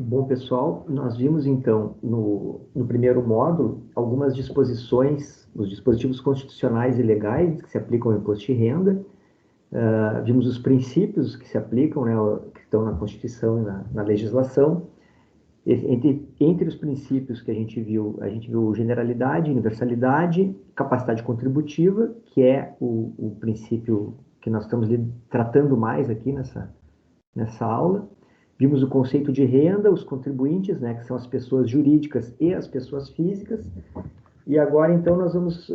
Bom, pessoal, nós vimos então no primeiro módulo algumas disposições, os dispositivos constitucionais e legais que se aplicam ao imposto de renda. Vimos os princípios que se aplicam, né, que estão na Constituição e na legislação. Entre os princípios que a gente viu generalidade, universalidade, capacidade contributiva, que é o princípio que nós estamos tratando mais aqui nessa aula. Vimos o conceito de renda, os contribuintes, né, que são as pessoas jurídicas e as pessoas físicas. E agora, então, nós vamos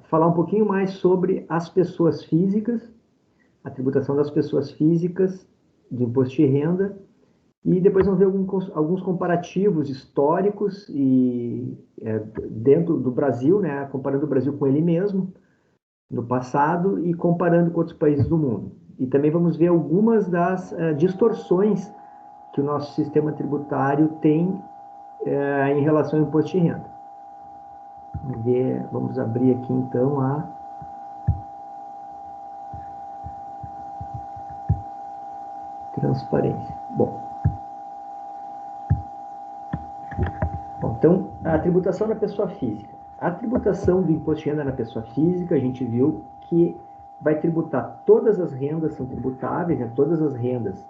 falar um pouquinho mais sobre as pessoas físicas, a tributação das pessoas físicas do imposto de renda, e depois vamos ver alguns comparativos históricos dentro do Brasil, né, comparando o Brasil com ele mesmo, no passado, e comparando com outros países do mundo. E também vamos ver algumas das distorções que o nosso sistema tributário tem em relação ao imposto de renda. Vamos abrir aqui então a transparência. Bom, então, a tributação da pessoa física. A tributação do imposto de renda na pessoa física, a gente viu que vai tributar todas as rendas, são tributáveis, né? Todas as rendas,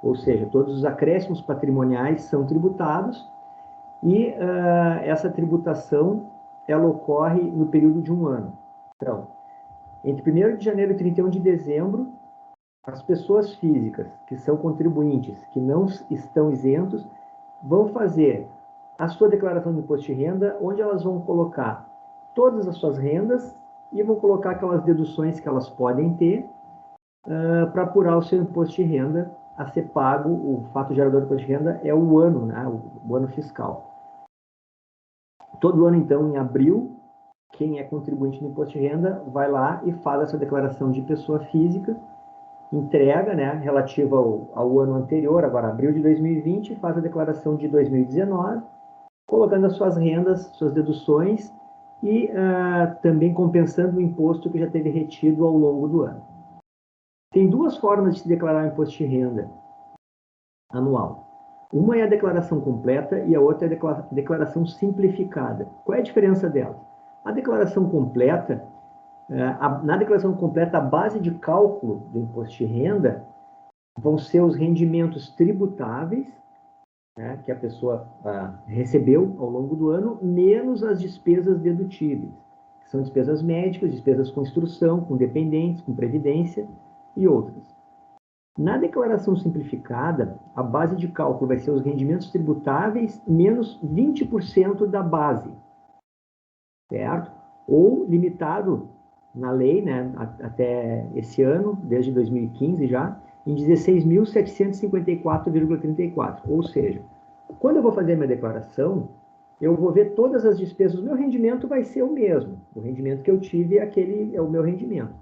ou seja, todos os acréscimos patrimoniais são tributados, e essa tributação ela ocorre no período de um ano. Então, entre 1º de janeiro e 31 de dezembro, as pessoas físicas que são contribuintes, que não estão isentos, vão fazer a sua declaração de imposto de renda, onde elas vão colocar todas as suas rendas e vão colocar aquelas deduções que elas podem ter para apurar o seu imposto de renda a ser pago. O fato gerador do imposto de renda é o ano, né, o ano fiscal. Todo ano, então, em abril, quem é contribuinte no imposto de renda vai lá e faz essa declaração de pessoa física, entrega, né, relativa ao ano anterior, agora abril de 2020, faz a declaração de 2019, colocando as suas rendas, suas deduções e também compensando o imposto que já teve retido ao longo do ano. Tem duas formas de se declarar o imposto de renda anual. Uma é a declaração completa e a outra é a declaração simplificada. Qual é a diferença delas? A declaração completa, na declaração completa, a base de cálculo do imposto de renda vão ser os rendimentos tributáveis, né, que a pessoa recebeu ao longo do ano, menos as despesas dedutíveis, que são despesas médicas, despesas com instrução, com dependentes, com previdência e outras. Na declaração simplificada, a base de cálculo vai ser os rendimentos tributáveis menos 20% da base, certo? Ou limitado na lei, né, até esse ano, desde 2015 já, em 16.754,34. Ou seja, quando eu vou fazer minha declaração, eu vou ver todas as despesas. O meu rendimento vai ser o mesmo. O rendimento que eu tive é o meu rendimento.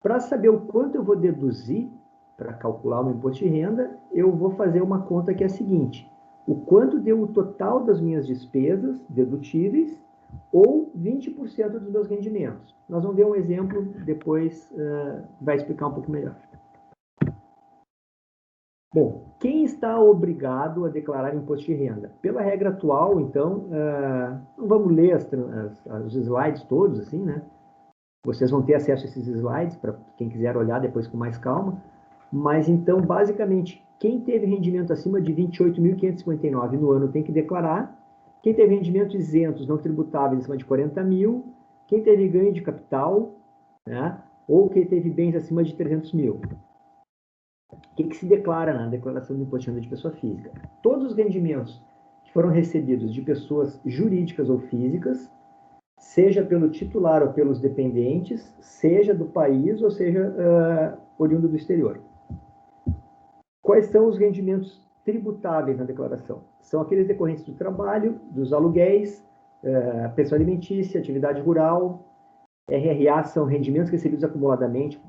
Para saber o quanto eu vou deduzir para calcular o meu imposto de renda, eu vou fazer uma conta que é a seguinte: o quanto deu o total das minhas despesas dedutíveis ou 20% dos meus rendimentos. Nós vamos ver um exemplo, depois vai explicar um pouco melhor. Bom, quem está obrigado a declarar imposto de renda? Pela regra atual, então, não vamos ler os slides todos, assim, né? Vocês vão ter acesso a esses slides, para quem quiser olhar depois com mais calma. Mas, então, basicamente, quem teve rendimento acima de 28.559 no ano tem que declarar. Quem teve rendimentos isentos não tributáveis acima de 40 mil. Quem teve ganho de capital, né? Ou quem teve bens acima de 300 mil. O que se declara na declaração do imposto de renda de pessoa física? Todos os rendimentos que foram recebidos de pessoas jurídicas ou físicas, seja pelo titular ou pelos dependentes, seja do país ou seja oriundo do exterior. Quais são os rendimentos tributáveis na declaração? São aqueles decorrentes do trabalho, dos aluguéis, pensão alimentícia, atividade rural. RRA são rendimentos recebidos acumuladamente.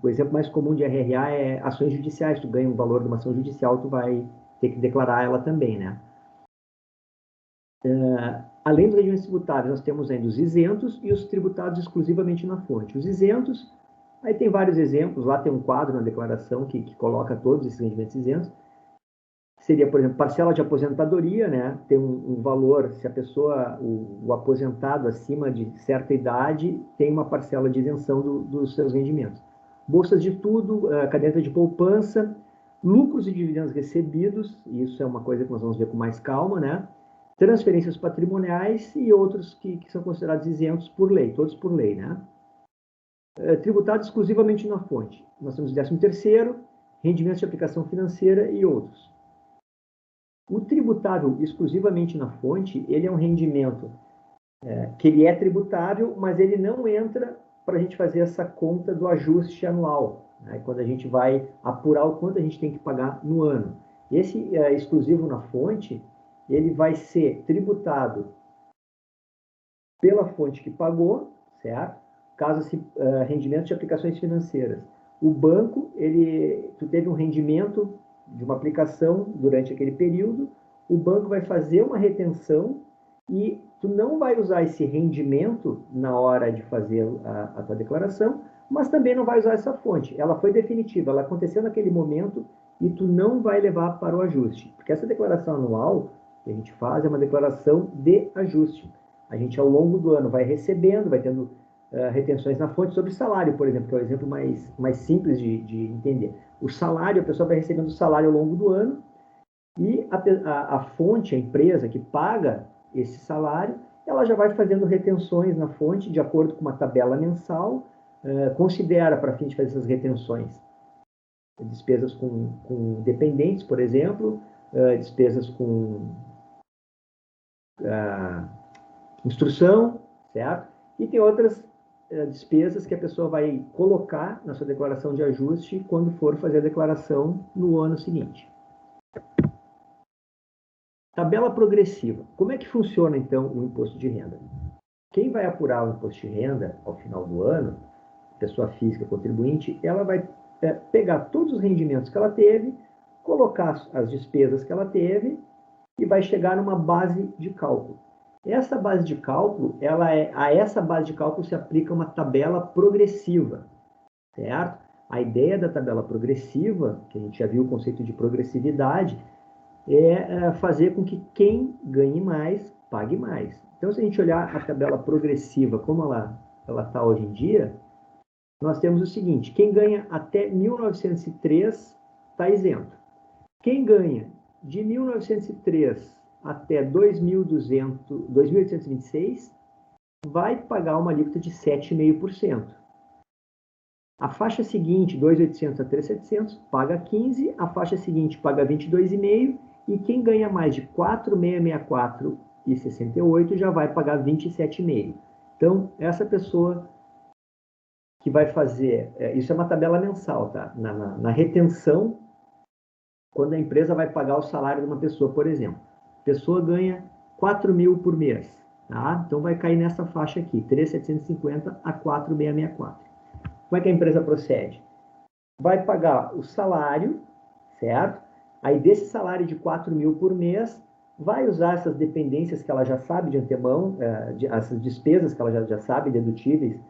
O exemplo mais comum de RRA é ações judiciais. Tu ganha um valor de uma ação judicial, tu vai ter que declarar ela também, né? Além dos rendimentos tributáveis, nós temos ainda os isentos e os tributados exclusivamente na fonte. Os isentos, aí tem vários exemplos, lá tem um quadro na declaração que coloca todos esses rendimentos isentos. seria, por exemplo, parcela de aposentadoria, né? Tem um valor, se a pessoa, o aposentado acima de certa idade, tem uma parcela de isenção dos seus rendimentos. Bolsas de tudo, caderneta de poupança, lucros e dividendos recebidos, isso é uma coisa que nós vamos ver com mais calma, né? Transferências patrimoniais e outros que são considerados isentos por lei, todos por lei, né? Tributado exclusivamente na fonte. Nós temos o 13º, rendimentos de aplicação financeira e outros. O tributável exclusivamente na fonte, ele é um rendimento que ele é tributável, mas ele não entra para a gente fazer essa conta do ajuste anual, né? Quando a gente vai apurar o quanto a gente tem que pagar no ano. Esse exclusivo na fonte, ele vai ser tributado pela fonte que pagou, certo? Caso se rendimento de aplicações financeiras. O banco, tu teve um rendimento de uma aplicação durante aquele período, o banco vai fazer uma retenção e tu não vai usar esse rendimento na hora de fazer a tua declaração, mas também não vai usar essa fonte. Ela foi definitiva, ela aconteceu naquele momento e tu não vai levar para o ajuste. Porque essa declaração anual que a gente faz é uma declaração de ajuste. A gente, ao longo do ano, vai recebendo, vai tendo retenções na fonte sobre salário, por exemplo, que é o exemplo mais simples de entender. O salário, a pessoa vai recebendo o salário ao longo do ano e a fonte, a empresa que paga esse salário, ela já vai fazendo retenções na fonte de acordo com uma tabela mensal, considera, para fim de fazer essas retenções, despesas com dependentes, por exemplo, despesas com instrução, certo? E tem outras despesas que a pessoa vai colocar na sua declaração de ajuste quando for fazer a declaração no ano seguinte. Tabela progressiva. Como é que funciona, então, o imposto de renda? Quem vai apurar o imposto de renda ao final do ano, pessoa física contribuinte, ela vai pegar todos os rendimentos que ela teve, colocar as despesas que ela teve e vai chegar numa base de cálculo. Essa base de cálculo, a essa base de cálculo se aplica uma tabela progressiva, certo? A ideia da tabela progressiva, que a gente já viu o conceito de progressividade, é fazer com que quem ganhe mais, pague mais. Então, se a gente olhar a tabela progressiva como ela está hoje em dia, nós temos o seguinte: quem ganha até 1903 está isento. Quem ganha de 1903 até 2.826 vai pagar uma alíquota de 7,5%. A faixa seguinte, 2.800 a 3.700, paga 15%, a faixa seguinte paga 22,5%, e quem ganha mais de 4.664 e 68 já vai pagar 27,5%. Então, essa pessoa que vai fazer, isso é uma tabela mensal, tá? Na retenção, quando a empresa vai pagar o salário de uma pessoa, por exemplo. A pessoa ganha 4.000 por mês, tá? Então vai cair nessa faixa aqui, 3.750 a 4.664. Como é que a empresa procede? Vai pagar o salário, certo? Aí desse salário de 4.000 por mês, vai usar essas dependências que ela já sabe de antemão, essas despesas que ela já sabe, dedutíveis,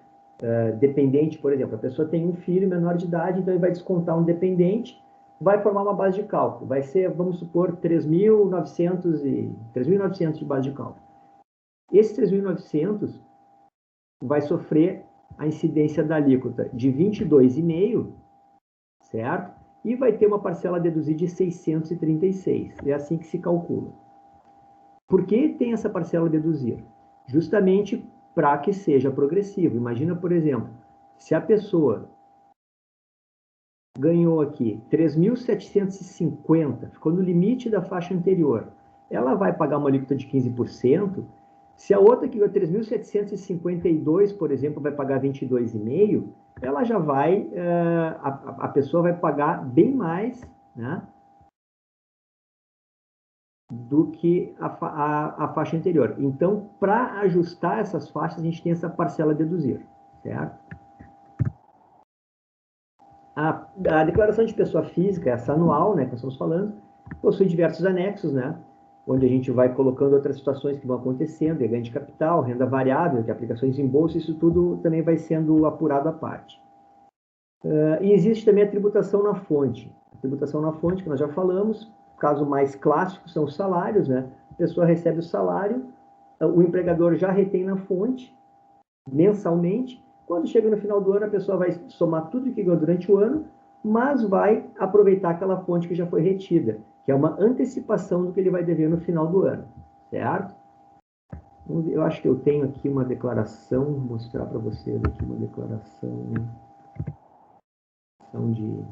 dependente, por exemplo, a pessoa tem um filho menor de idade, então ele vai descontar um dependente, vai formar uma base de cálculo. Vai ser, vamos supor, 3.900 de base de cálculo. Esse 3.900 vai sofrer a incidência da alíquota de 22,5%, certo? E vai ter uma parcela a deduzir de 636. É assim que se calcula. Por que tem essa parcela a deduzir? Justamente para que seja progressivo. Imagina, por exemplo, se a pessoa ganhou aqui 3.750, ficou no limite da faixa anterior, ela vai pagar uma alíquota de 15%. Se a outra que ganhou 3.752, por exemplo, vai pagar 22,5%, ela já vai, a pessoa vai pagar bem mais, né, do que a faixa anterior. Então, para ajustar essas faixas, a gente tem essa parcela a deduzir, certo? A declaração de pessoa física, essa anual, né, que nós estamos falando, possui diversos anexos, né, onde a gente vai colocando outras situações que vão acontecendo, ganho de capital, renda variável, de aplicações em bolsa, isso tudo também vai sendo apurado à parte. E existe também a tributação na fonte. A tributação na fonte, que nós já falamos, caso mais clássico são os salários, né? A pessoa recebe o salário, o empregador já retém na fonte, mensalmente. Quando chega no final do ano, a pessoa vai somar tudo que ganhou durante o ano, mas vai aproveitar aquela fonte que já foi retida, que é uma antecipação do que ele vai dever no final do ano, certo? Eu acho que eu tenho aqui uma declaração, vou mostrar para vocês aqui uma declaração de...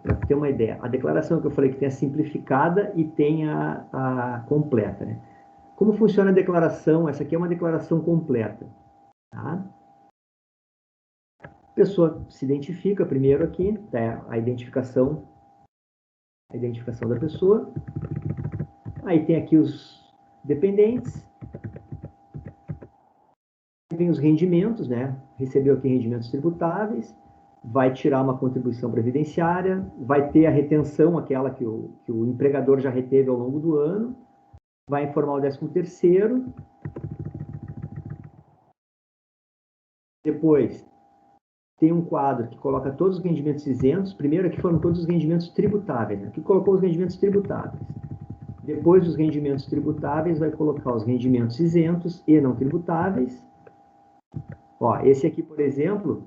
Para ter uma ideia, a declaração que eu falei que tem a simplificada e tem a completa, né? Como funciona a declaração? Essa aqui é uma declaração completa, tá? A pessoa se identifica primeiro aqui, tá? A identificação da pessoa. Aí tem aqui os dependentes. Vem os rendimentos, né? Recebeu aqui rendimentos tributáveis, vai tirar uma contribuição previdenciária, vai ter a retenção, aquela que o empregador já reteve ao longo do ano, vai informar o 13º. Depois, tem um quadro que coloca todos os rendimentos isentos. Primeiro aqui foram todos os rendimentos tributáveis, né? Aqui colocou os rendimentos tributáveis. Depois dos rendimentos tributáveis, vai colocar os rendimentos isentos e não tributáveis. Ó, esse aqui, por exemplo,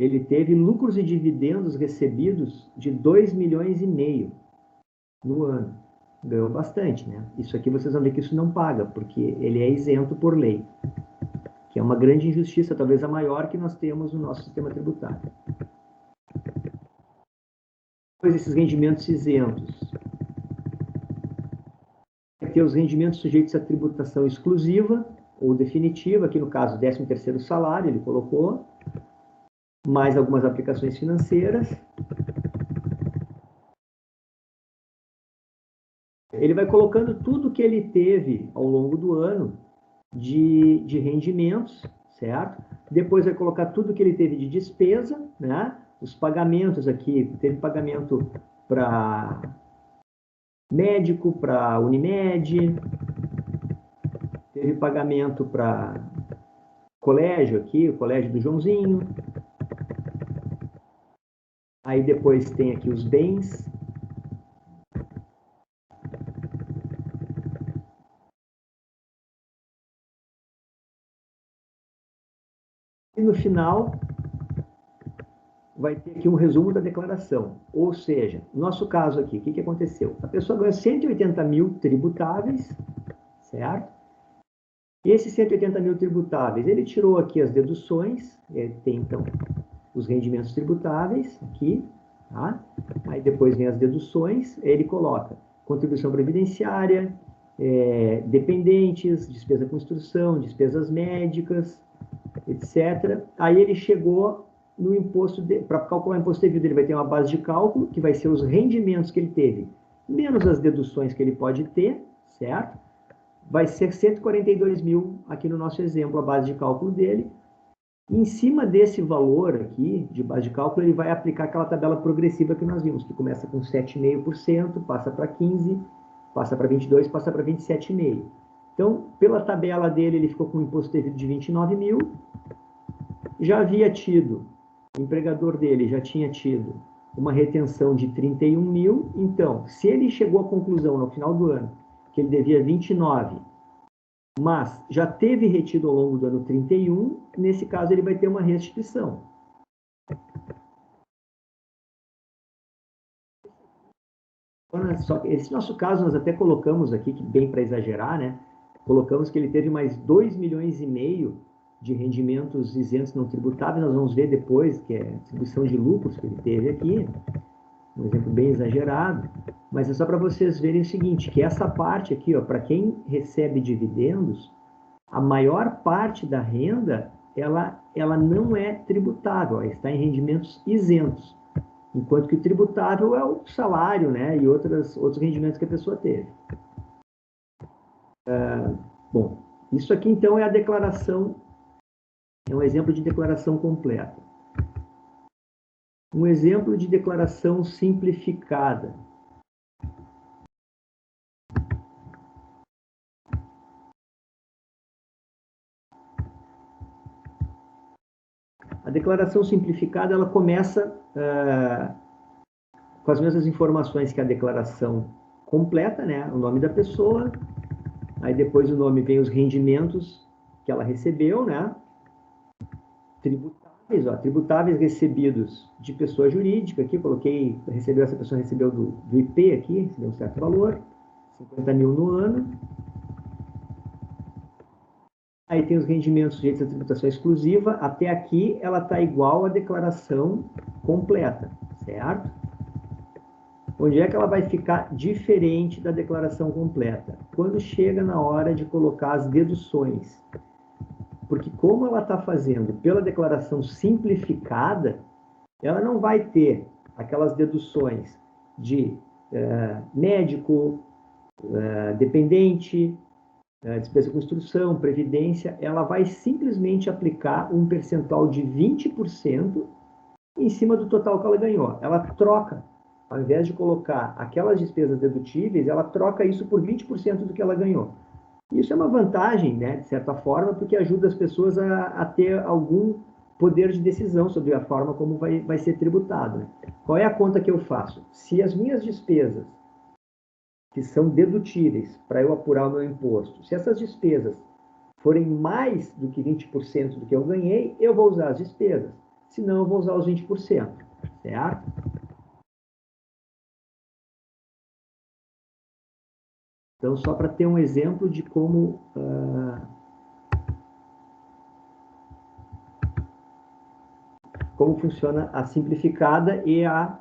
ele teve lucros e dividendos recebidos de 2,5 milhões no ano. Ganhou bastante, né? Isso aqui vocês vão ver que isso não paga, porque ele é isento por lei, que é uma grande injustiça, talvez a maior que nós temos no nosso sistema tributário. Depois, esses rendimentos isentos. Vai ter os rendimentos sujeitos à tributação exclusiva ou definitiva, aqui no caso, 13º salário, ele colocou, mais algumas aplicações financeiras. Ele vai colocando tudo que ele teve ao longo do ano de rendimentos, certo? Depois vai colocar tudo que ele teve de despesa, né? Os pagamentos aqui, teve pagamento para médico, para Unimed, teve pagamento para colégio aqui, o colégio do Joãozinho. Aí depois tem aqui os bens. E no final, vai ter aqui um resumo da declaração. Ou seja, no nosso caso aqui, o que aconteceu? A pessoa ganhou 180 mil tributáveis, certo? E esses 180 mil tributáveis, ele tirou aqui as deduções, tem então os rendimentos tributáveis aqui, tá? Aí depois vem as deduções, ele coloca contribuição previdenciária, dependentes, despesa com instrução, despesas médicas, etc. Aí ele chegou no imposto, para calcular o imposto devido, ele vai ter uma base de cálculo, que vai ser os rendimentos que ele teve, menos as deduções que ele pode ter, certo? Vai ser 142 mil, aqui no nosso exemplo, a base de cálculo dele. E em cima desse valor aqui, de base de cálculo, ele vai aplicar aquela tabela progressiva que nós vimos, que começa com 7,5%, passa para 15%, passa para 22%, passa para 27,5%. Então, pela tabela dele, ele ficou com um imposto devido de 29 mil. Já havia tido, o empregador dele já tinha tido uma retenção de 31 mil. Então, se ele chegou à conclusão no final do ano que ele devia 29, mas já teve retido ao longo do ano 31, nesse caso ele vai ter uma restituição. Esse nosso caso nós até colocamos aqui, que bem para exagerar, né? Colocamos que ele teve mais 2,5 milhões de rendimentos isentos não tributáveis. Nós vamos ver depois que é a distribuição de lucros que ele teve aqui, um exemplo bem exagerado, mas é só para vocês verem o seguinte, que essa parte aqui, para quem recebe dividendos, a maior parte da renda, ela não é tributável, ela está em rendimentos isentos, enquanto que o tributável é o salário, né, e outros rendimentos que a pessoa teve. Bom, isso aqui então é a declaração, é um exemplo de declaração completa. Um exemplo de declaração simplificada. declaração simplificada, ela começa com as mesmas informações que a declaração completa, né? O nome da pessoa, aí depois o nome vem os rendimentos que ela recebeu, né? Tributáveis, ó, tributáveis recebidos de pessoa jurídica, aqui coloquei, essa pessoa recebeu do IP aqui, recebeu um certo valor, 50 mil no ano. Aí tem os rendimentos sujeitos à tributação exclusiva, até aqui ela está igual à declaração completa, certo? Onde é que ela vai ficar diferente da declaração completa? Quando chega na hora de colocar as deduções. Porque como ela está fazendo pela declaração simplificada, ela não vai ter aquelas deduções de médico, dependente, despesa com instrução, previdência, ela vai simplesmente aplicar um percentual de 20% em cima do total que ela ganhou. Ela troca, ao invés de colocar aquelas despesas dedutíveis, ela troca isso por 20% do que ela ganhou. Isso é uma vantagem, né, de certa forma, porque ajuda as pessoas a ter algum poder de decisão sobre a forma como vai ser tributado. Né? Qual é a conta que eu faço? Se as minhas despesas, que são dedutíveis para eu apurar o meu imposto, se essas despesas forem mais do que 20% do que eu ganhei, eu vou usar as despesas. Se não, eu vou usar os 20%, certo? Então, só para ter um exemplo de como funciona a simplificada e a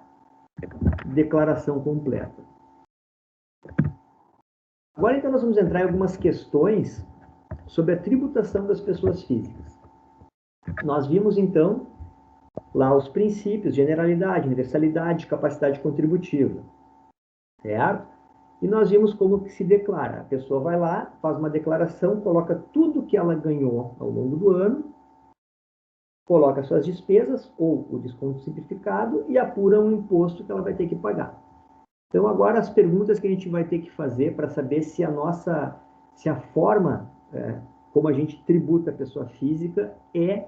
declaração completa. Agora, então, nós vamos entrar em algumas questões sobre a tributação das pessoas físicas. Nós vimos, então, lá os princípios, generalidade, universalidade, capacidade contributiva, certo? E nós vimos como que se declara. A pessoa vai lá, faz uma declaração, coloca tudo que ela ganhou ao longo do ano, coloca suas despesas ou o desconto simplificado e apura um imposto que ela vai ter que pagar. Então, agora as perguntas que a gente vai ter que fazer para saber se a forma como a gente tributa a pessoa física é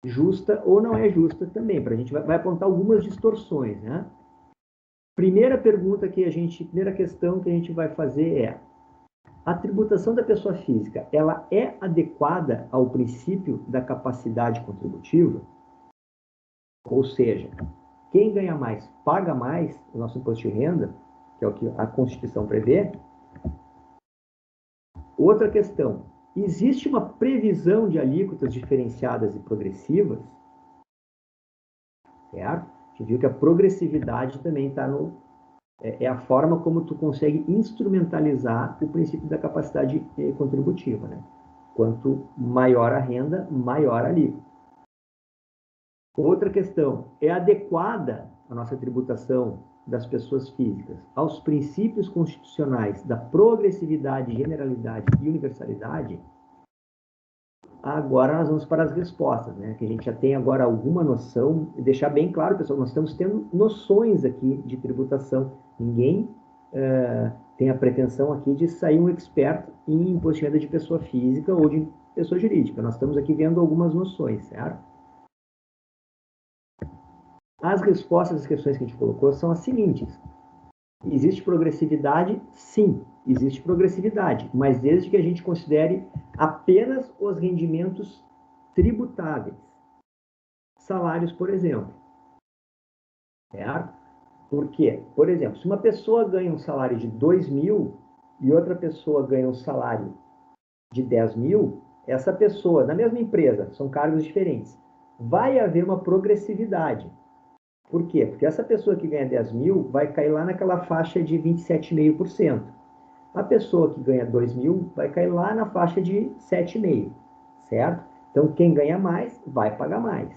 justa ou não é justa também. A gente vai apontar algumas distorções, né? Primeira questão que a gente vai fazer é: a tributação da pessoa física, ela é adequada ao princípio da capacidade contributiva? Ou seja, quem ganha mais paga mais o nosso imposto de renda, que é o que a Constituição prevê. Outra questão: existe uma previsão de alíquotas diferenciadas e progressivas? Certo? A gente viu que a progressividade também está é a forma como tu consegue instrumentalizar o princípio da capacidade contributiva, né? Quanto maior a renda, maior a alíquota. Outra questão: é adequada a nossa tributação das pessoas físicas aos princípios constitucionais da progressividade, generalidade e universalidade? Agora nós vamos para as respostas, né? Que a gente já tem agora alguma noção, e deixar bem claro, pessoal, nós estamos tendo noções aqui de tributação. Ninguém tem a pretensão aqui de sair um expert em imposto de renda de pessoa física ou de pessoa jurídica. Nós estamos aqui vendo algumas noções, certo? As respostas às questões que a gente colocou são as seguintes: existe progressividade? Sim, existe progressividade, mas desde que a gente considere apenas os rendimentos tributáveis. Salários, por exemplo. Certo? Por quê? Por exemplo, se uma pessoa ganha um salário de 2 mil e outra pessoa ganha um salário de 10 mil, essa pessoa, na mesma empresa, são cargos diferentes, vai haver uma progressividade. Por quê? Porque essa pessoa que ganha 10 mil vai cair lá naquela faixa de 27,5%. A pessoa que ganha 2 mil vai cair lá na faixa de 7,5%, certo? Então, quem ganha mais vai pagar mais,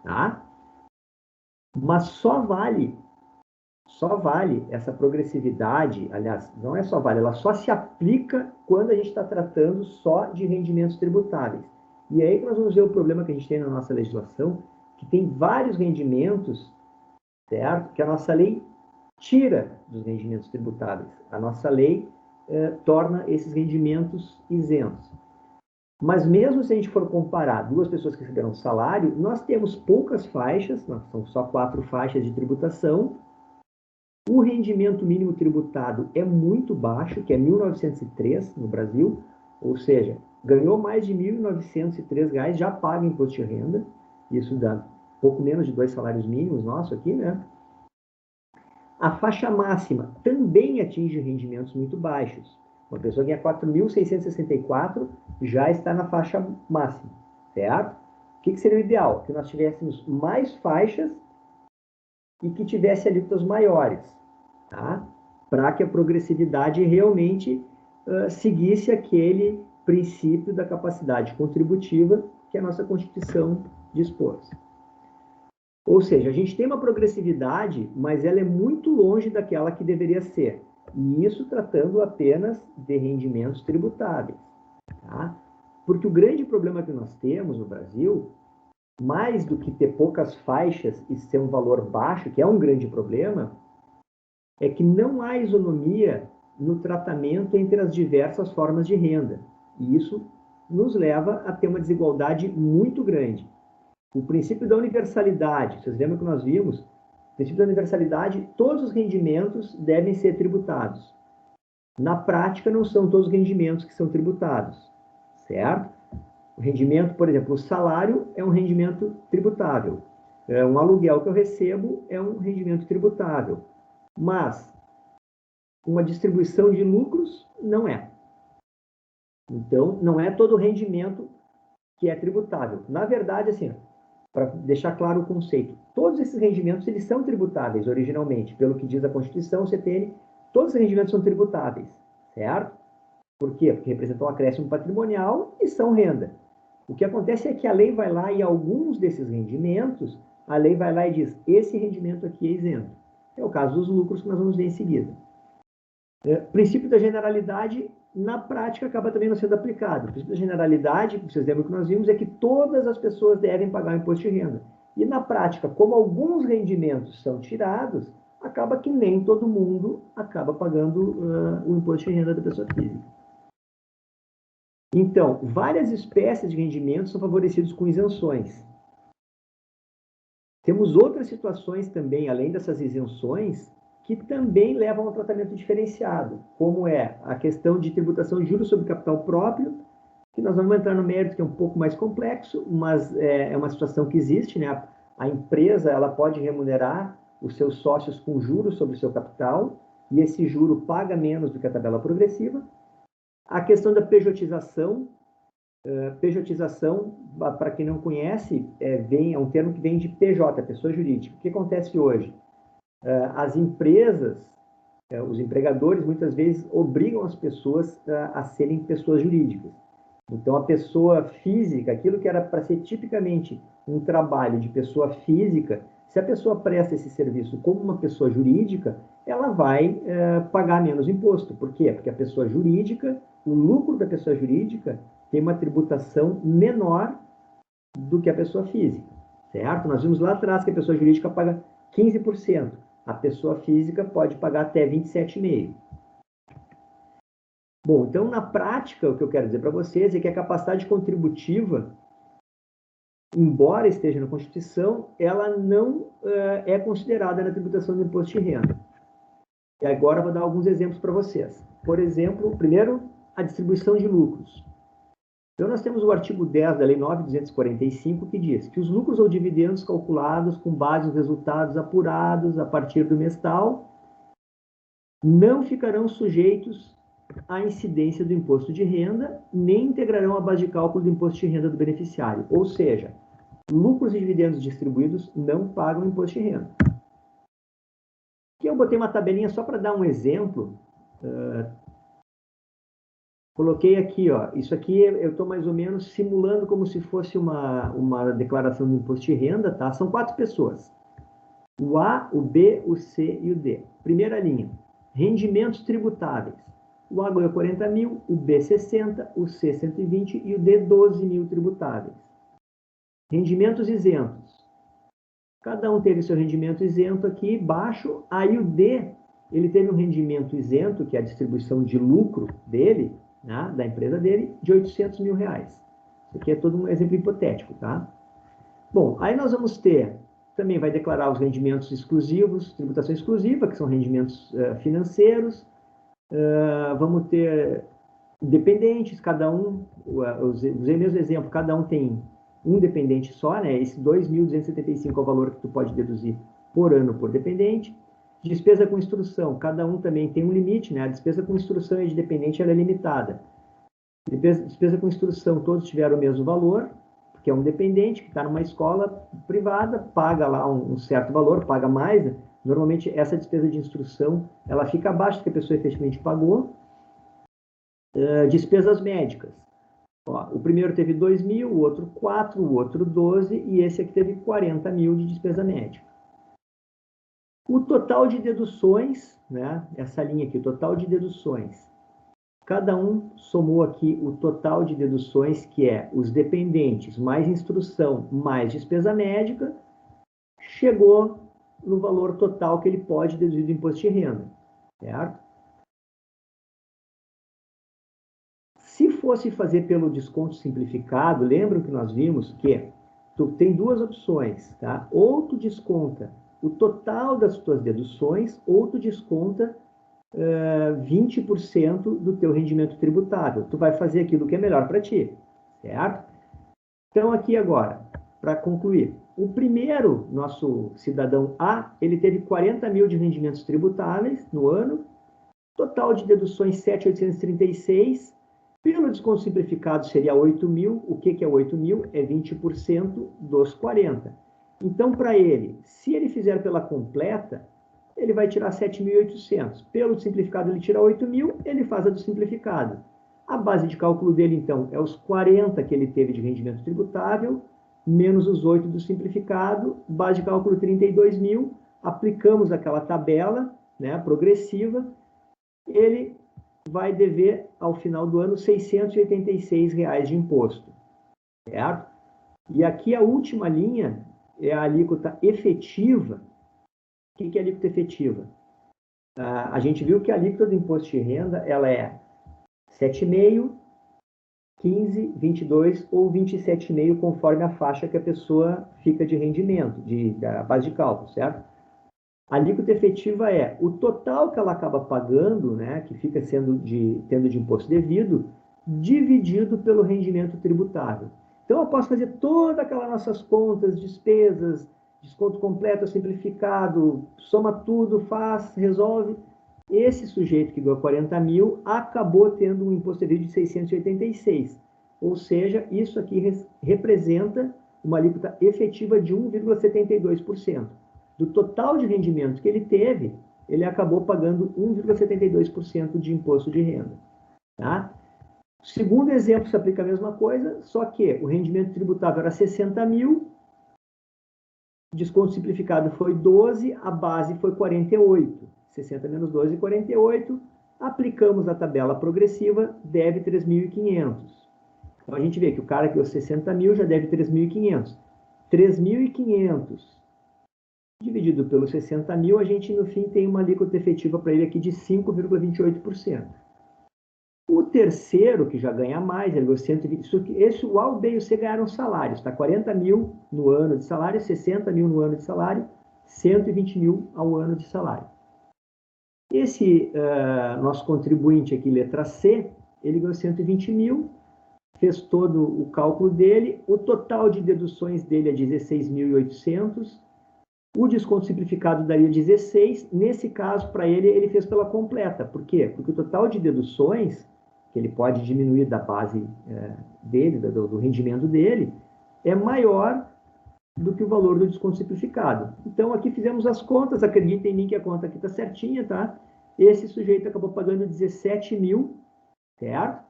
tá? Mas só vale essa progressividade, aliás, não é só vale, ela só se aplica quando a gente está tratando só de rendimentos tributáveis. E é aí que nós vamos ver o problema que a gente tem na nossa legislação, que tem vários rendimentos, certo? Que a nossa lei tira dos rendimentos tributáveis. A nossa lei torna esses rendimentos isentos. Mas mesmo se a gente for comparar duas pessoas que receberam salário, nós temos poucas faixas, são só 4 faixas de tributação. O rendimento mínimo tributado é muito baixo, que é 1.903 no Brasil, ou seja, ganhou mais de R$ 1.903, já paga imposto de renda, isso dá pouco menos de 2 salários mínimos nosso aqui, né? A faixa máxima também atinge rendimentos muito baixos. Uma pessoa que ganha 4.664 já está na faixa máxima, certo? O que seria o ideal? Que nós tivéssemos mais faixas e que tivesse alíquotas maiores, tá? Para que a progressividade realmente seguisse aquele princípio da capacidade contributiva que a nossa Constituição dispôs. Ou seja, a gente tem uma progressividade, mas ela é muito longe daquela que deveria ser. E isso tratando apenas de rendimentos tributáveis. Tá? Porque o grande problema que nós temos no Brasil, mais do que ter poucas faixas e ser um valor baixo, que é um grande problema, é que não há isonomia no tratamento entre as diversas formas de renda. E isso nos leva a ter uma desigualdade muito grande. O princípio da universalidade, vocês lembram que nós vimos? O princípio da universalidade, todos os rendimentos devem ser tributados. Na prática, não são todos os rendimentos que são tributados, certo? O rendimento, por exemplo, o salário é um rendimento tributável. Um aluguel que eu recebo é um rendimento tributável. Mas uma distribuição de lucros não é. Então, não é todo rendimento que é tributável. Na verdade, assim, para deixar claro o conceito, todos esses rendimentos eles são tributáveis originalmente, pelo que diz a Constituição, o CTN, todos os rendimentos são tributáveis, certo? Por quê? Porque representam um acréscimo patrimonial e são renda. O que acontece é que a lei vai lá e alguns desses rendimentos, a lei vai lá e diz, esse rendimento aqui é isento. É o caso dos lucros que nós vamos ver em seguida. Princípio da generalidade, na prática, acaba também não sendo aplicado. O princípio da generalidade, vocês lembram que nós vimos, é que todas as pessoas devem pagar o imposto de renda. E na prática, como alguns rendimentos são tirados, acaba que nem todo mundo acaba pagando o imposto de renda da pessoa física. Então, várias espécies de rendimentos são favorecidos com isenções. Temos outras situações também, além dessas isenções, que também levam a um tratamento diferenciado, como é a questão de tributação de juros sobre capital próprio, que nós vamos entrar no mérito, que é um pouco mais complexo, mas é uma situação que existe, né? A empresa ela pode remunerar os seus sócios com juros sobre o seu capital, e esse juro paga menos do que a tabela progressiva. A questão da pejotização, para quem não conhece, é um termo que vem de PJ, pessoa jurídica. O que acontece hoje? As empresas, os empregadores, muitas vezes obrigam as pessoas a serem pessoas jurídicas. Então, a pessoa física, aquilo que era para ser tipicamente um trabalho de pessoa física, se a pessoa presta esse serviço como uma pessoa jurídica, ela vai pagar menos imposto. Por quê? Porque a pessoa jurídica, o lucro da pessoa jurídica tem uma tributação menor do que a pessoa física, certo? Nós vimos lá atrás que a pessoa jurídica paga 15%. A pessoa física pode pagar até 27,5%. Bom, então, na prática, o que eu quero dizer para vocês é que a capacidade contributiva, embora esteja na Constituição, ela não é considerada na tributação do imposto de renda. E agora eu vou dar alguns exemplos para vocês. Por exemplo, primeiro, a distribuição de lucros. Então, nós temos o artigo 10 da Lei 9.245, que diz que os lucros ou dividendos calculados com base nos resultados apurados a partir do mês tal não ficarão sujeitos à incidência do imposto de renda, nem integrarão a base de cálculo do imposto de renda do beneficiário. Ou seja, lucros e dividendos distribuídos não pagam imposto de renda. Aqui eu botei uma tabelinha só para dar um exemplo. Coloquei aqui, ó, isso aqui eu estou mais ou menos simulando como se fosse uma declaração do imposto de renda, tá? São 4 pessoas. O A, o B, o C e o D. Primeira linha, rendimentos tributáveis. O A ganhou 40 mil, o B 60, o C 120 e o D 12 mil tributáveis. Rendimentos isentos. Cada um teve seu rendimento isento aqui, baixo. Aí o D, ele teve um rendimento isento, que é a distribuição de lucro dele, né, da empresa dele, de 800 mil reais. Isso aqui é todo um exemplo hipotético, tá? Bom, aí nós vamos ter, também vai declarar os rendimentos exclusivos, tributação exclusiva, que são rendimentos financeiros. Vamos ter dependentes, cada um, usei o mesmo exemplo, cada um tem um dependente só, né? Esse 2.275 é o valor que tu pode deduzir por ano por dependente. Despesa com instrução, cada um também tem um limite, né? A despesa com instrução e de dependente ela é limitada. Despesa com instrução, todos tiveram o mesmo valor, porque é um dependente que está numa escola privada, paga lá um certo valor, paga mais, né? Normalmente essa despesa de instrução, ela fica abaixo do que a pessoa efetivamente pagou. Despesas médicas. Ó, o primeiro teve 2.000, o outro 4, o outro 12, e esse aqui teve 40 mil de despesa médica. O total de deduções, né? Essa linha aqui, o total de deduções. Cada um somou aqui o total de deduções, que é os dependentes, mais instrução, mais despesa médica, chegou no valor total que ele pode deduzir do imposto de renda, certo? Se fosse fazer pelo desconto simplificado, lembram que nós vimos que tu tem duas opções, tá? Ou tu desconta o total das tuas deduções, ou tu desconta 20% do teu rendimento tributável. Tu vai fazer aquilo que é melhor para ti, certo? Então, aqui agora, para concluir, o primeiro, nosso cidadão A, ele teve 40 mil de rendimentos tributáveis no ano, total de deduções 7.836, pelo desconto simplificado seria 8 mil. O que é 8 mil? É 20% dos 40. Então, para ele, se ele fizer pela completa, ele vai tirar 7.800. Pelo simplificado, ele tira 8 mil, ele faz a do simplificado. A base de cálculo dele, então, é os 40 que ele teve de rendimento tributável, menos os 8 do simplificado, base de cálculo 32 mil, aplicamos aquela tabela, né, progressiva, ele vai dever, ao final do ano, R$ 686 de imposto, certo? E aqui a última linha é a alíquota efetiva. O que é a alíquota efetiva? A gente viu que a alíquota do imposto de renda ela é 7,5%, 15%, 22% ou 27,5%, conforme a faixa que a pessoa fica de rendimento, da base de cálculo, certo? A alíquota efetiva é o total que ela acaba pagando, né, que fica tendo de imposto devido, dividido pelo rendimento tributável. Então, eu posso fazer todas aquelas nossas contas, despesas, desconto completo, simplificado, soma tudo, faz, resolve. Esse sujeito que ganhou 40 mil acabou tendo um imposto devido de 686. Ou seja, isso aqui representa uma alíquota efetiva de 1,72%. Do total de rendimento que ele teve, ele acabou pagando 1,72% de imposto de renda. Tá? O segundo exemplo se aplica a mesma coisa, só que o rendimento tributável era 60 mil, o desconto simplificado foi 12, a base foi 48. 60 menos 12, 48. Aplicamos a tabela progressiva, deve 3.500. Então, a gente vê que o cara que deu 60 mil já deve 3.500. 3.500 dividido pelos 60 mil, a gente, no fim, tem uma alíquota efetiva para ele aqui de 5,28%. O terceiro, que já ganha mais, ele ganhou 120, esse o A, o B e o C ganharam salários, tá? 40 mil no ano de salário, 60 mil no ano de salário, 120 mil ao ano de salário. Esse nosso contribuinte aqui, letra C, ele ganhou 120 mil, fez todo o cálculo dele, o total de deduções dele é 16.800, o desconto simplificado daria 16, nesse caso, para ele, ele fez pela completa. Por quê? Porque o total de deduções, que ele pode diminuir da base dele, do rendimento dele, é maior do que o valor do desconto simplificado. Então, aqui fizemos as contas, acreditem em mim que a conta aqui está certinha, tá? Esse sujeito acabou pagando 17 mil, certo?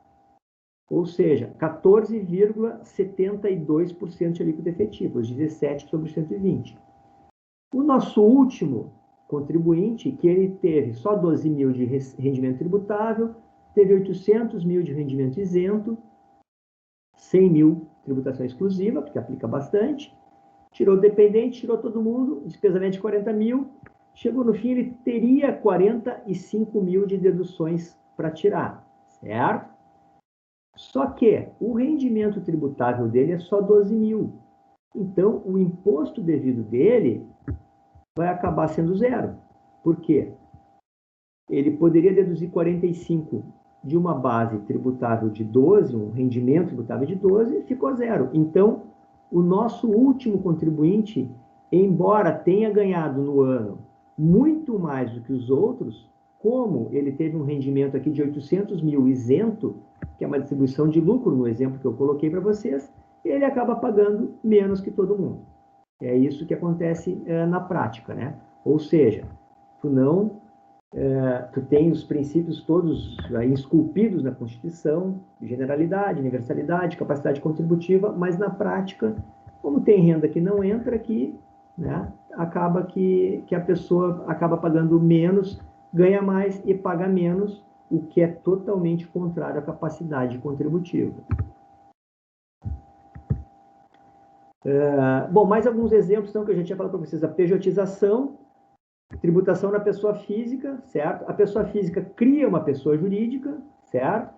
Ou seja, 14,72% de alíquota efetiva, os 17 sobre 120. O nosso último contribuinte, que ele teve só 12 mil de rendimento tributável, teve 800 mil de rendimento isento, 100 mil tributação exclusiva, porque aplica bastante, tirou o dependente, tirou todo mundo, despesa média de 40 mil, chegou no fim, ele teria 45 mil de deduções para tirar, certo? Só que o rendimento tributável dele é só 12 mil. Então, o imposto devido dele vai acabar sendo zero. Por quê? Ele poderia deduzir 45 de uma base tributável de 12, um rendimento tributável de 12, e ficou zero. Então, o nosso último contribuinte, embora tenha ganhado no ano muito mais do que os outros, como ele teve um rendimento aqui de 800 mil isento, que é uma distribuição de lucro, no exemplo que eu coloquei para vocês, ele acaba pagando menos que todo mundo. É isso que acontece na prática, né? Ou seja, tu tem os princípios todos aí esculpidos na Constituição, generalidade, universalidade, capacidade contributiva, mas na prática, como tem renda que não entra aqui, né, acaba que a pessoa acaba pagando menos, ganha mais e paga menos, o que é totalmente contrário à capacidade contributiva. Bom, mais alguns exemplos então, que eu já tinha falado para vocês. A pejotização, tributação na pessoa física, certo? A pessoa física cria uma pessoa jurídica, certo?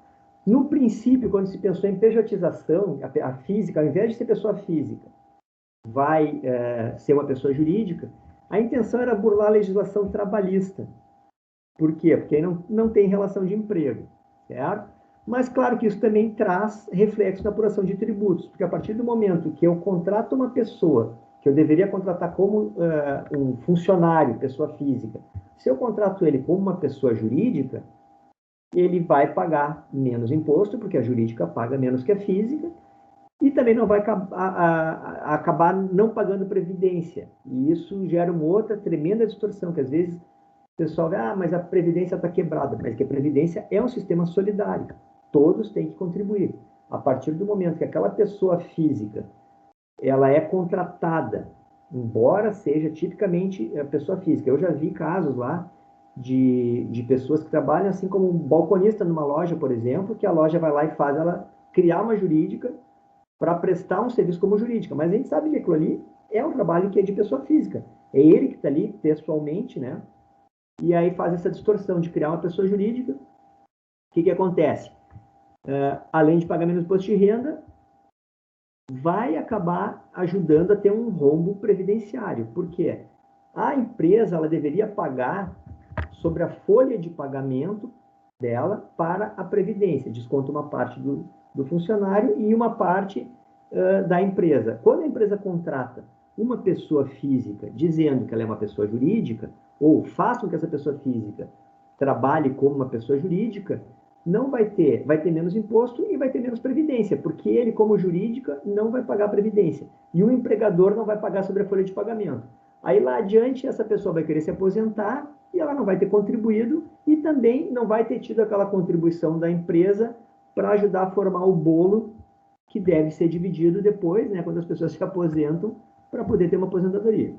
No princípio, quando se pensou em pejotização, a física, ao invés de ser pessoa física, vai ser uma pessoa jurídica, a intenção era burlar a legislação trabalhista. Por quê? Porque aí não tem relação de emprego, certo? Mas claro que isso também traz reflexo na apuração de tributos, porque a partir do momento que eu contrato uma pessoa que eu deveria contratar como um funcionário, pessoa física, se eu contrato ele como uma pessoa jurídica, ele vai pagar menos imposto, porque a jurídica paga menos que a física, e também não vai acabar não pagando previdência. E isso gera uma outra tremenda distorção, que às vezes o pessoal vê, mas a previdência está quebrada. Mas que a previdência é um sistema solidário. Todos têm que contribuir. A partir do momento que aquela pessoa física ela é contratada, embora seja tipicamente a pessoa física. Eu já vi casos lá de pessoas que trabalham assim como um balconista numa loja, por exemplo, que a loja vai lá e faz ela criar uma jurídica para prestar um serviço como jurídica. Mas a gente sabe que aquilo ali é um trabalho que é de pessoa física. É ele que está ali pessoalmente, né? E aí faz essa distorção de criar uma pessoa jurídica. O que acontece? Além de pagar menos imposto de renda, vai acabar ajudando a ter um rombo previdenciário. Por quê? A empresa ela deveria pagar sobre a folha de pagamento dela para a Previdência. Desconta uma parte do funcionário e uma parte da empresa. Quando a empresa contrata uma pessoa física dizendo que ela é uma pessoa jurídica, ou faça com que essa pessoa física trabalhe como uma pessoa jurídica, não vai ter menos imposto e vai ter menos previdência, porque ele, como jurídica, não vai pagar previdência. E o empregador não vai pagar sobre a folha de pagamento. Aí lá adiante, essa pessoa vai querer se aposentar e ela não vai ter contribuído e também não vai ter tido aquela contribuição da empresa para ajudar a formar o bolo que deve ser dividido depois, né, quando as pessoas se aposentam, para poder ter uma aposentadoria.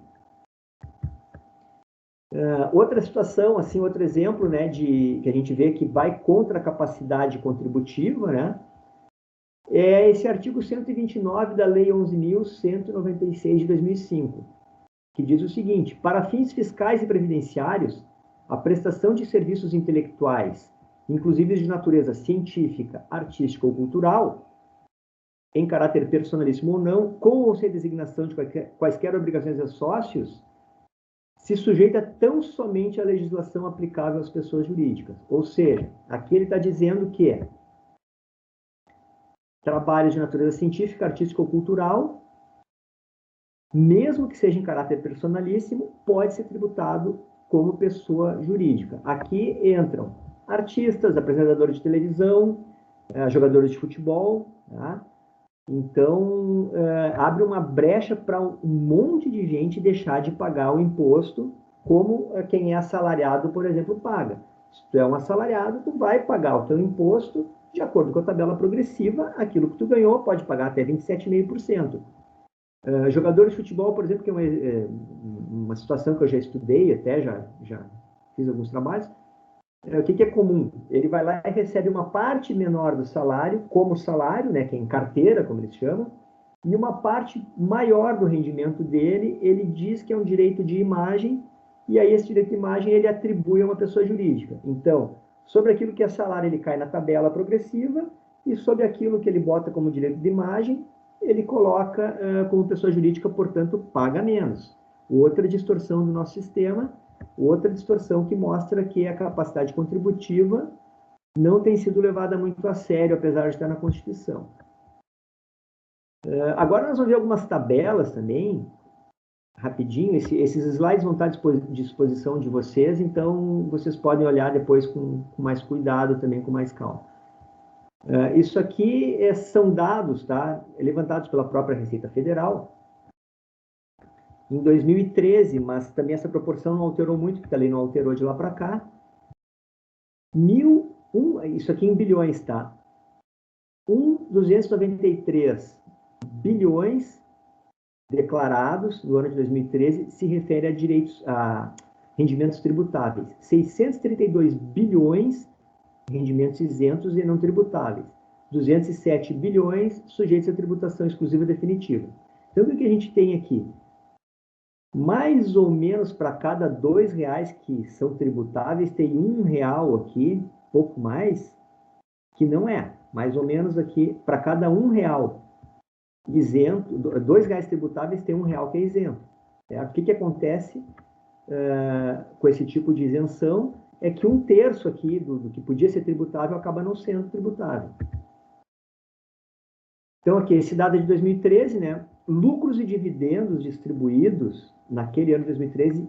Outra situação, assim, outro exemplo, né, que a gente vê que vai contra a capacidade contributiva, né, é esse artigo 129 da Lei 11.196 de 2005, que diz o seguinte: para fins fiscais e previdenciários, a prestação de serviços intelectuais, inclusive de natureza científica, artística ou cultural, em caráter personalíssimo ou não, com ou sem designação de quaisquer obrigações a sócios, se sujeita tão somente à legislação aplicável às pessoas jurídicas. Ou seja, aqui ele está dizendo que trabalhos de natureza científica, artística ou cultural, mesmo que seja em caráter personalíssimo, pode ser tributado como pessoa jurídica. Aqui entram artistas, apresentadores de televisão, jogadores de futebol, tá? Então, abre uma brecha para um monte de gente deixar de pagar o imposto, como quem é assalariado, por exemplo, paga. Se tu é um assalariado, tu vai pagar o teu imposto de acordo com a tabela progressiva, aquilo que tu ganhou pode pagar até 27,5%. Jogadores de futebol, por exemplo, que é uma situação que eu já estudei, até já fiz alguns trabalhos, o que é comum? Ele vai lá e recebe uma parte menor do salário, como salário, né, que é em carteira, como eles chamam, e uma parte maior do rendimento dele, ele diz que é um direito de imagem, e aí esse direito de imagem ele atribui a uma pessoa jurídica. Então, sobre aquilo que é salário, ele cai na tabela progressiva, e sobre aquilo que ele bota como direito de imagem, ele coloca como pessoa jurídica, portanto, paga menos. Outra distorção do nosso sistema, outra distorção que mostra que a capacidade contributiva não tem sido levada muito a sério, apesar de estar na Constituição. Agora nós vamos ver algumas tabelas também, rapidinho. Esses slides vão estar à disposição de vocês, então vocês podem olhar depois com mais cuidado também, com mais calma. Isso aqui são dados, tá, levantados pela própria Receita Federal em 2013, mas também essa proporção não alterou muito, porque a lei não alterou de lá para cá. Isso aqui em bilhões, tá? 1.293 bilhões declarados no ano de 2013 se refere a rendimentos tributáveis. 632 bilhões rendimentos isentos e não tributáveis. 207 bilhões sujeitos à tributação exclusiva definitiva. Então, o que a gente tem aqui? Mais ou menos para cada R$2 que são tributáveis, tem R$1 aqui, pouco mais, que não é. Mais ou menos aqui, para cada R$1 isento, R$2 tributáveis, tem R$1 que é isento. Certo? O que acontece com esse tipo de isenção? É que 1/3 aqui do que podia ser tributável acaba não sendo tributável. Então, aqui, esse dado é de 2013, né? Lucros e dividendos distribuídos naquele ano de 2013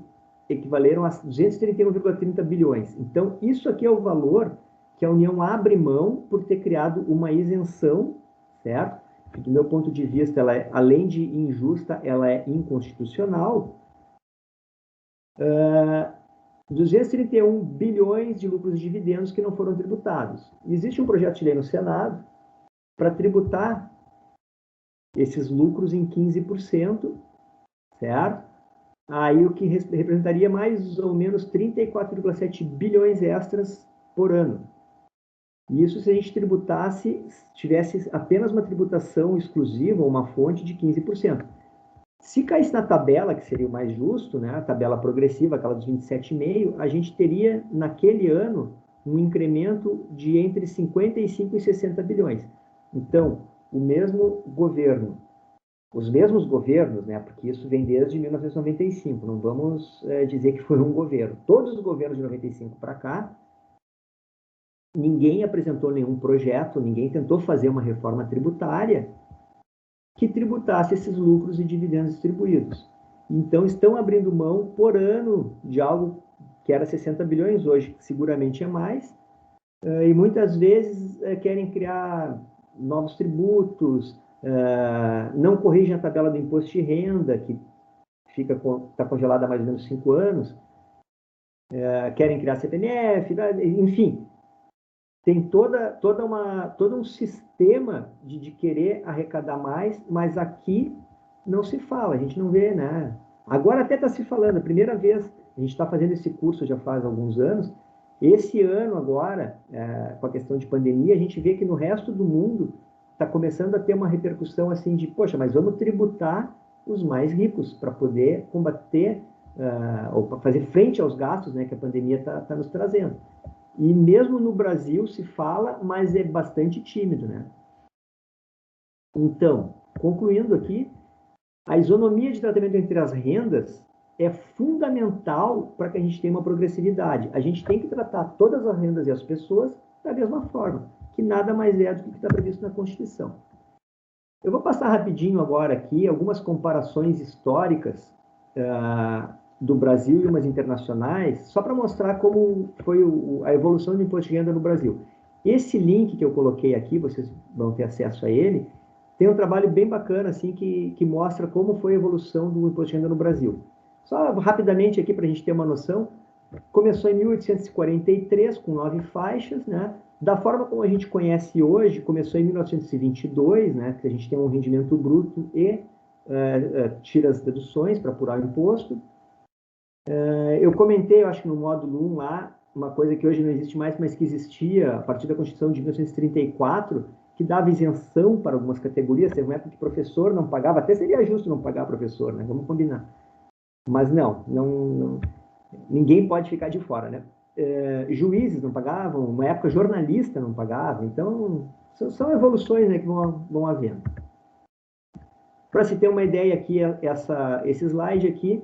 equivaleram a 231,30 bilhões. Então, isso aqui é o valor que a União abre mão por ter criado uma isenção, certo? Que, do meu ponto de vista, ela é, além de injusta, ela é inconstitucional. 231 bilhões de lucros e dividendos que não foram tributados. Existe um projeto de lei no Senado para tributar esses lucros em 15%, certo? Aí o que representaria mais ou menos 34,7 bilhões extras por ano. Isso se a gente tributasse, tivesse apenas uma tributação exclusiva, uma fonte de 15%. Se caísse na tabela, que seria o mais justo, né, a tabela progressiva, aquela dos 27,5, a gente teria, naquele ano, um incremento de entre 55 e 60 bilhões. Então, o mesmo governo, os mesmos governos, né, porque isso vem desde 1995, não vamos dizer que foi um governo. Todos os governos de 95 para cá, ninguém apresentou nenhum projeto, ninguém tentou fazer uma reforma tributária que tributasse esses lucros e dividendos distribuídos. Então, estão abrindo mão por ano de algo que era 60 bilhões, hoje seguramente é mais, e muitas vezes querem criar novos tributos, não corrigem a tabela do imposto de renda, que está congelada há mais ou menos 5 anos, querem criar CPMF, enfim, tem todo um sistema de querer arrecadar mais, mas aqui não se fala, a gente não vê, né? Agora até está se falando, a primeira vez, a gente está fazendo esse curso já faz alguns anos, esse ano agora, com a questão de pandemia, a gente vê que no resto do mundo está começando a ter uma repercussão assim de, poxa, mas vamos tributar os mais ricos para poder combater, ou para fazer frente aos gastos, né, que a pandemia está nos trazendo. E mesmo no Brasil se fala, mas é bastante tímido, né? Então, concluindo aqui, a isonomia de tratamento entre as rendas é fundamental para que a gente tenha uma progressividade. A gente tem que tratar todas as rendas e as pessoas da mesma forma, que nada mais é do que está previsto na Constituição. Eu vou passar rapidinho agora aqui algumas comparações históricas do Brasil e umas internacionais, só para mostrar como foi a evolução do imposto de renda no Brasil. Esse link que eu coloquei aqui, vocês vão ter acesso a ele, tem um trabalho bem bacana assim, que mostra como foi a evolução do imposto de renda no Brasil. Só rapidamente aqui para a gente ter uma noção, começou em 1843 com 9 faixas, né? Da forma como a gente conhece hoje, começou em 1922, né? Que a gente tem um rendimento bruto e tira as deduções para apurar o imposto. Eu comentei, eu acho que no módulo 1 lá, uma coisa que hoje não existe mais, mas que existia a partir da Constituição de 1934, que dava isenção para algumas categorias. Teve uma época que professor não pagava, até seria justo não pagar professor, né? Vamos combinar. Mas não, ninguém pode ficar de fora, né? Juízes não pagavam, uma época jornalista não pagava, então São evoluções, né, que vão havendo. Para se ter uma ideia aqui, esse slide aqui,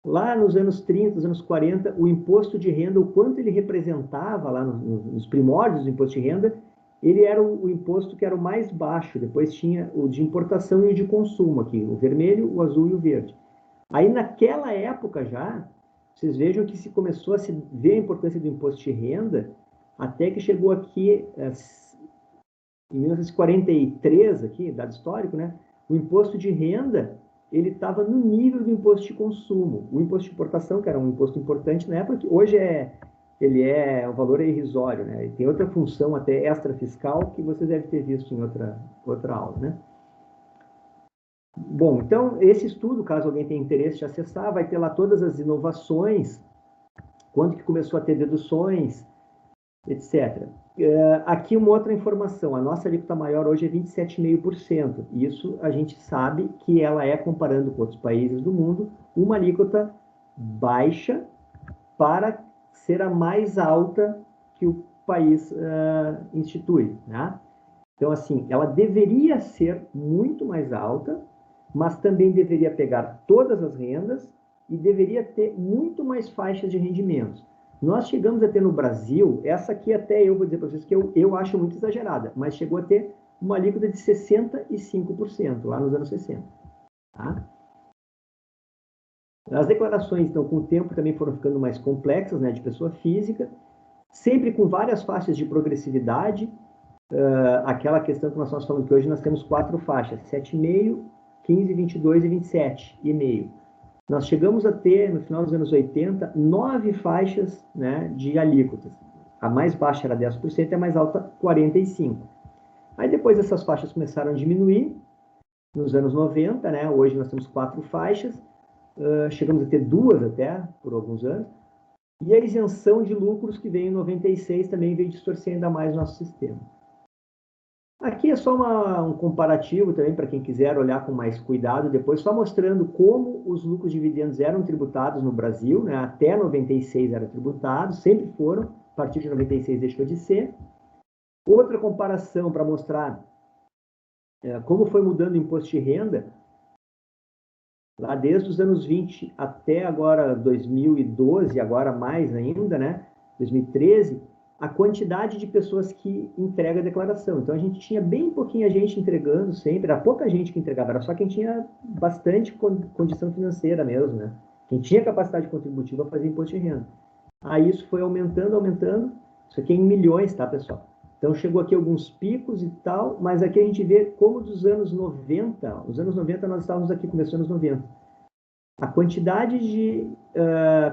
lá nos anos 30, nos anos 40, o imposto de renda, o quanto ele representava lá nos primórdios do imposto de renda, ele era o imposto que era o mais baixo. Depois tinha o de importação e o de consumo aqui, o vermelho, o azul e o verde. Aí naquela época já, vocês vejam que se começou a se ver a importância do imposto de renda, até que chegou aqui em 1943, aqui, dado histórico, né? O imposto de renda, ele estava no nível do imposto de consumo. O imposto de importação, que era um imposto importante na época, que hoje o valor é irrisório, né? Ele tem outra função até extra-fiscal que vocês devem ter visto em outra aula, né? Bom, então, esse estudo, caso alguém tenha interesse de acessar, vai ter lá todas as inovações, quando que começou a ter deduções, etc. Aqui uma outra informação, a nossa alíquota maior hoje é 27,5%. Isso a gente sabe que ela é, comparando com outros países do mundo, uma alíquota baixa para ser a mais alta que o país institui, né? Então, assim, ela deveria ser muito mais alta, mas também deveria pegar todas as rendas e deveria ter muito mais faixas de rendimentos. Nós chegamos a ter no Brasil, essa aqui até eu vou dizer para vocês que eu acho muito exagerada, mas chegou a ter uma alíquota de 65% lá nos anos 60. Tá? As declarações, então, com o tempo também foram ficando mais complexas, né, de pessoa física, sempre com várias faixas de progressividade, aquela questão que nós estamos falando que hoje nós temos 4 faixas, 7,5, 15, 22 e 27,5. Nós chegamos a ter, no final dos anos 80, 9 faixas, né, de alíquotas. A mais baixa era 10% e a mais alta 45%. Aí depois essas faixas começaram a diminuir, nos anos 90, né, hoje nós temos 4 faixas, chegamos a ter 2 até, por alguns anos, e a isenção de lucros que veio em 96 também veio distorcer ainda mais o nosso sistema. Aqui é só um comparativo também para quem quiser olhar com mais cuidado depois, só mostrando como os lucros dividendos eram tributados no Brasil, né? Até 96 eram tributados, sempre foram, a partir de 96 deixou de ser. Outra comparação para mostrar como foi mudando o imposto de renda, lá desde os anos 20 até agora 2012, agora mais ainda, né? 2013, a quantidade de pessoas que entrega a declaração. Então, a gente tinha bem pouquinha gente entregando sempre, era pouca gente que entregava, era só quem tinha bastante condição financeira mesmo, né? Quem tinha capacidade contributiva fazia imposto de renda. Aí isso foi aumentando, aumentando, isso aqui é em milhões, tá, pessoal? Então, chegou aqui alguns picos e tal, mas aqui a gente vê como dos anos 90, os anos 90 nós estávamos aqui, começando nos 90, a quantidade de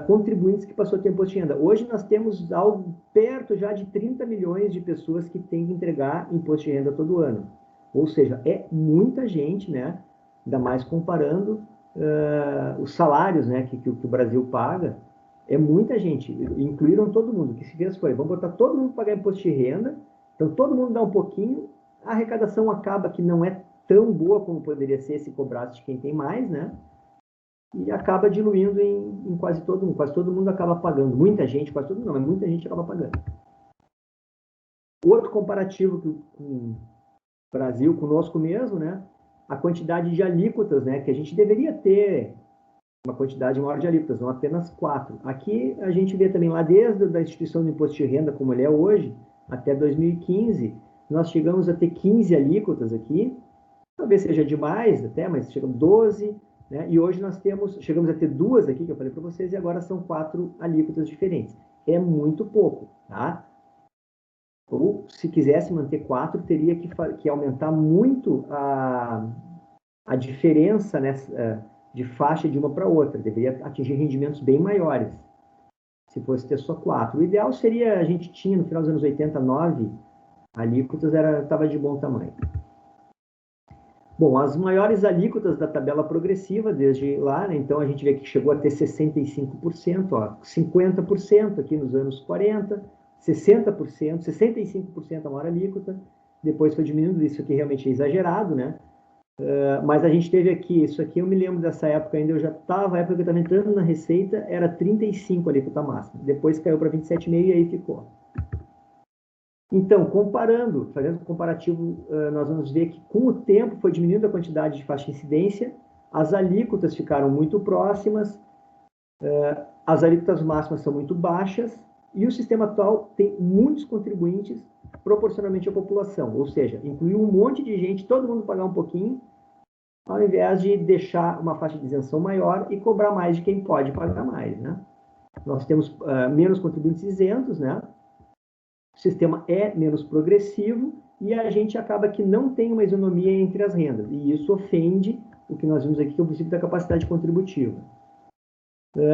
contribuintes que passou a ter imposto de renda. Hoje nós temos algo perto já de 30 milhões de pessoas que têm que entregar imposto de renda todo ano. Ou seja, é muita gente, né? Ainda mais comparando os salários, né, que o Brasil paga, é muita gente. Incluíram todo mundo. O que se fez foi, vamos botar todo mundo para pagar imposto de renda, então todo mundo dá um pouquinho, a arrecadação acaba que não é tão boa como poderia ser se cobrasse de quem tem mais, né? E acaba diluindo em quase todo mundo. Quase todo mundo acaba pagando. Muita gente, quase todo mundo não, mas muita gente acaba pagando. Outro comparativo com o Brasil, conosco mesmo, né? A quantidade de alíquotas, né? Que a gente deveria ter uma quantidade maior de alíquotas, não apenas 4. Aqui a gente vê também lá desde a instituição do imposto de renda, como ele é hoje, até 2015, nós chegamos a ter 15 alíquotas aqui. Talvez seja demais até, mas chegam 12, né? E hoje nós chegamos a ter 2 aqui, que eu falei para vocês, e agora são 4 alíquotas diferentes. É muito pouco, tá? Ou, se quisesse manter 4, teria que aumentar muito a diferença, né, de faixa de uma para outra. Deveria atingir rendimentos bem maiores, se fosse ter só 4. O ideal seria, a gente tinha, no final dos anos 80, 9 alíquotas, estava de bom tamanho. Bom, as maiores alíquotas da tabela progressiva desde lá, né? Então a gente vê que chegou a ter 65%, ó, 50% aqui nos anos 40, 60%, 65% a maior alíquota, depois foi diminuindo, isso aqui realmente é exagerado, né? Mas a gente teve aqui, isso aqui eu me lembro dessa época ainda, a época que eu estava entrando na Receita, era 35 a alíquota máxima, depois caiu para 27,5 e aí ficou. Então, comparando, fazendo um comparativo, nós vamos ver que com o tempo foi diminuindo a quantidade de faixa de incidência, as alíquotas ficaram muito próximas, as alíquotas máximas são muito baixas, e o sistema atual tem muitos contribuintes proporcionalmente à população, ou seja, incluiu um monte de gente, todo mundo pagar um pouquinho, ao invés de deixar uma faixa de isenção maior e cobrar mais de quem pode pagar mais, né? Nós temos menos contribuintes isentos, né? O sistema é menos progressivo e a gente acaba que não tem uma isonomia entre as rendas. E isso ofende o que nós vimos aqui, que é o princípio da capacidade contributiva.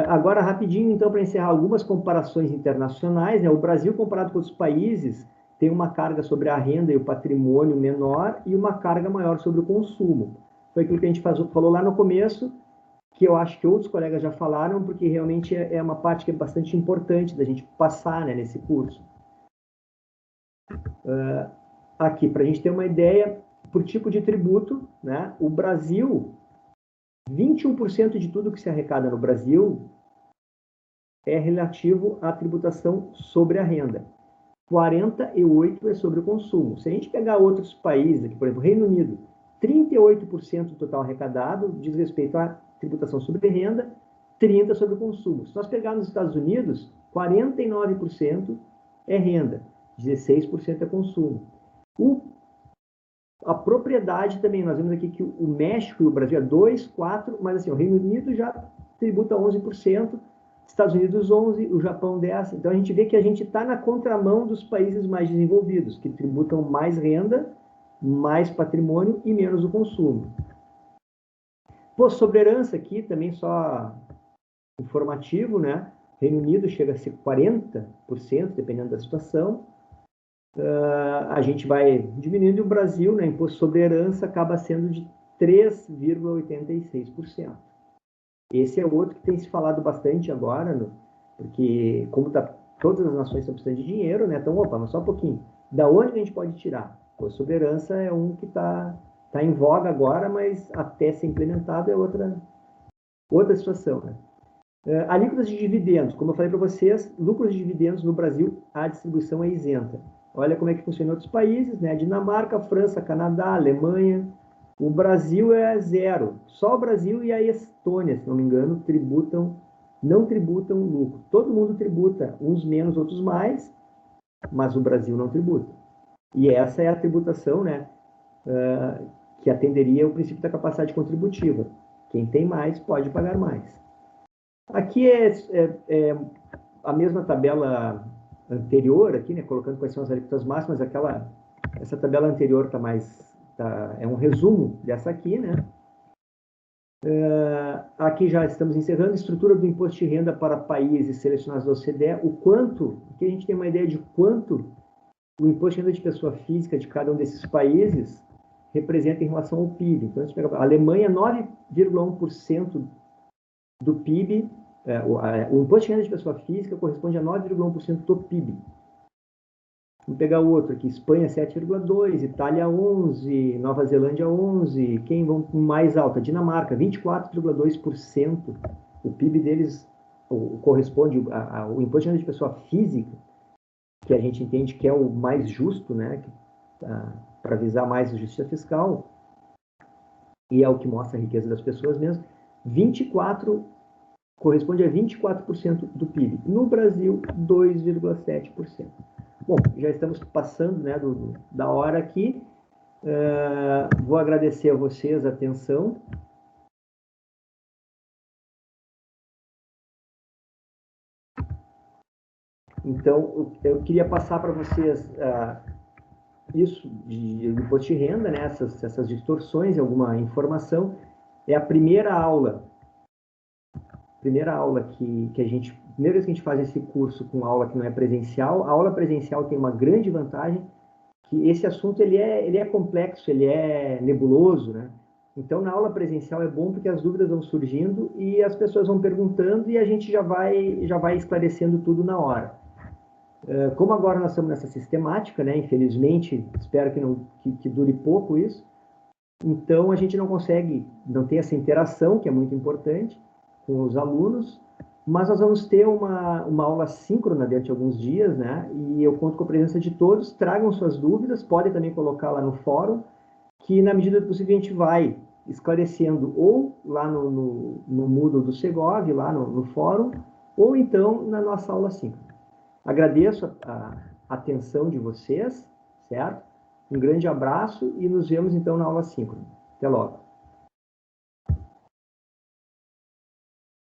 Agora, rapidinho, então, para encerrar algumas comparações internacionais, né? O Brasil, comparado com outros países, tem uma carga sobre a renda e o patrimônio menor e uma carga maior sobre o consumo. Foi aquilo que a gente falou lá no começo, que eu acho que outros colegas já falaram, porque realmente é uma parte que é bastante importante da gente passar, né, nesse curso. Aqui, para a gente ter uma ideia, por tipo de tributo, né, o Brasil, 21% de tudo que se arrecada no Brasil é relativo à tributação sobre a renda. 48% é sobre o consumo. Se a gente pegar outros países, aqui, por exemplo, Reino Unido, 38% do total arrecadado diz respeito à tributação sobre renda, 30% sobre o consumo. Se nós pegarmos os Estados Unidos, 49% é renda, 16% é consumo. A propriedade também, nós vemos aqui que o México e o Brasil é 2%, 4%, mas assim, o Reino Unido já tributa 11%, Estados Unidos 11%, o Japão 10%. Então a gente vê que a gente está na contramão dos países mais desenvolvidos, que tributam mais renda, mais patrimônio e menos o consumo. Pô, sobre herança aqui, também só informativo, né? Reino Unido chega a ser 40%, dependendo da situação. A gente vai diminuindo, e o Brasil, né, imposto sobre herança, acaba sendo de 3,86%. Esse é outro que tem se falado bastante agora, porque como todas as nações estão precisando de dinheiro, né? Então, opa, mas só um pouquinho. Da onde a gente pode tirar? Imposto sobre herança é um que está em voga agora, mas até ser implementado é outra situação, né? Alíquotas de dividendos. Como eu falei para vocês, lucros de dividendos no Brasil, a distribuição é isenta. Olha como é que funciona em outros países, né? Dinamarca, França, Canadá, Alemanha. O Brasil é zero. Só o Brasil e a Estônia, se não me engano, não tributam lucro. Todo mundo tributa, uns menos, outros mais, mas o Brasil não tributa. E essa é a tributação, né, que atenderia o princípio da capacidade contributiva. Quem tem mais pode pagar mais. Aqui é a mesma tabela anterior, aqui, né, colocando quais são as alíquotas máximas. Essa tabela anterior é um resumo dessa aqui, né? Aqui já estamos encerrando. Estrutura do imposto de renda para países selecionados da OCDE. Aqui a gente tem uma ideia de quanto o imposto de renda de pessoa física de cada um desses países representa em relação ao PIB. Então, a gente pega a Alemanha, 9,1% do PIB. O imposto de renda de pessoa física corresponde a 9,1% do PIB. Vamos pegar o outro aqui, Espanha 7,2%, Itália 11%, Nova Zelândia 11%, quem vão mais alta? Dinamarca, 24,2%. O PIB deles corresponde ao imposto de renda de pessoa física, que a gente entende que é o mais justo, né, para visar mais a justiça fiscal, e é o que mostra a riqueza das pessoas mesmo. Corresponde a 24% do PIB. No Brasil, 2,7%. Bom, já estamos passando, né, da hora aqui. Vou agradecer a vocês a atenção. Então, eu queria passar para vocês isso de imposto de renda, né, essas distorções, alguma informação. É a primeira que a gente, primeira vez que a gente faz esse curso com aula que não é presencial. A aula presencial tem uma grande vantagem, que esse assunto ele é complexo, ele é nebuloso, né? Então, na aula presencial é bom porque as dúvidas vão surgindo e as pessoas vão perguntando e a gente já vai esclarecendo tudo na hora. Como agora nós estamos nessa sistemática, né? Infelizmente, espero que dure pouco isso. Então, a gente não tem essa interação, que é muito importante, com os alunos, Mas nós vamos ter uma aula síncrona dentro de alguns dias, né? E eu conto com a presença de todos. Tragam suas dúvidas, podem também colocar lá no fórum, que na medida do possível a gente vai esclarecendo ou lá no Moodle do Segov, lá no fórum, ou então na nossa aula síncrona. Agradeço a atenção de vocês, certo? Um grande abraço e nos vemos então na aula síncrona. Até logo.